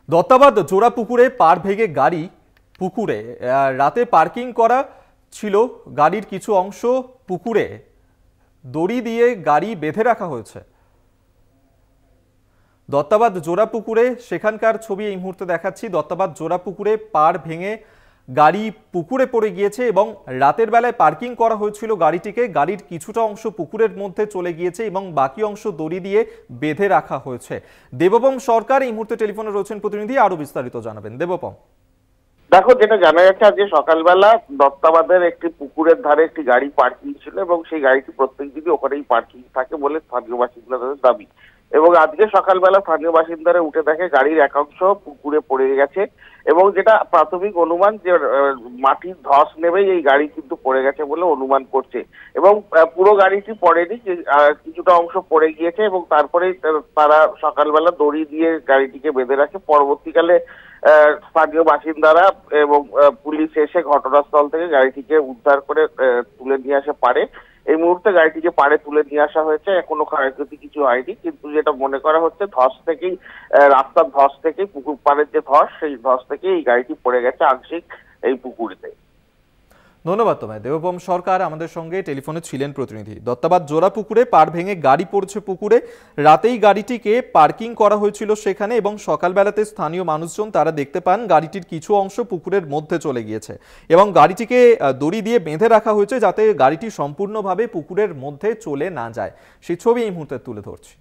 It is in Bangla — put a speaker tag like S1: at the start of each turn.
S1: দত্তাবাদ জোড়া পুকুরে পাড় ভেঙে গাড়ি পুকুরে রাতে পার্কিং করা ছিল। গাড়ির কিছু অংশ পুকুরে দড়ি দিয়ে গাড়ি বেঁধে রাখা হয়েছে। দত্তাবাদ জোড়া পুকুরে সেখানকার ছবি এই মুহূর্তে দেখাচ্ছি। দত্তাবাদ জোড়া পুকুরে পাড় ভেঙে গাড়ি পুকুরে পড়ে গিয়েছে এবং রাতের বেলায় পার্কিং করা হয়েছিল গাড়িটিকে। গাড়ির কিছুটা অংশ পুকুরের মধ্যে চলে গিয়েছে এবং বাকি অংশ দড়ি দিয়ে বেঁধে রাখা হয়েছে। দেবপম সরকার এই মুহূর্তে টেলিফোনে রয়েছেন প্রতিনিধি, আরো বিস্তারিত জানাবেন। দেবপম,
S2: দেখো, যেটা জানা যাচ্ছে আজকে সকালবেলা দত্তাবাদের একটি পুকুরের ধারে একটি গাড়ি পার্কিং ছিল এবং সেই গাড়িটি প্রত্যেকদিনই ওখানেই পার্কিং থাকে বলে স্থানীয় বাসিন্দাদের দাবি। এবং আজকে সকালবেলা স্থানীয় বাসিন্দারা উঠে দেখে গাড়ির একাংশ পুকুরে পড়ে গেছে এবং যেটা প্রাথমিক অনুমান যে মাটির ধস নেবেই এই গাড়ি কিন্তু পড়ে গেছে বলে অনুমান করছে। এবং পুরো গাড়িটি পড়েনি, কিছুটা অংশ পড়ে গিয়েছে এবং তারপরেই তারা সকালবেলা দড়ি দিয়ে গাড়িটিকে বেঁধে রাখে। পরবর্তীকালে স্থানীয় বাসিন্দারা এবং পুলিশ এসে ঘটনাস্থল থেকে গাড়িটিকে উদ্ধার করে তুলে নিয়ে আসে পারে। এই মুহূর্তে গাড়িটিকে পাড়ে তুলে নিয়ে আসা হয়েছে। এখনো ক্ষয়ক্ষতি কিছু হয়নি, কিন্তু যেটা মনে করা হচ্ছে ধস থেকেই, রাস্তার ধস থেকেই, পুকুর পাড়ের যে ধস, সেই ধস থেকেই এই গাড়িটি পড়ে গেছে আংশিক এই পুকুরিতে।
S1: ধন্যবাদ তোমায়। দেবপম সরকার আমাদের সঙ্গে টেলিফোনে ছিলেন প্রতিনিধি। দত্তাবাদ জোড়া পুকুরে পাড় ভেঙে গাড়ি পড়ছে পুকুরে। রাতেই গাড়িটিকে পার্কিং করা হয়েছিল সেখানে এবং সকালবেলাতে স্থানীয় মানুষজন তারা দেখতে পান গাড়িটির কিছু অংশ পুকুরের মধ্যে চলে গিয়েছে এবং গাড়িটিকে দড়ি দিয়ে বেঁধে রাখা হয়েছে যাতে গাড়িটি সম্পূর্ণভাবে পুকুরের মধ্যে চলে না যায়। সেই ছবি এই মুহূর্তে তুলে ধরছি।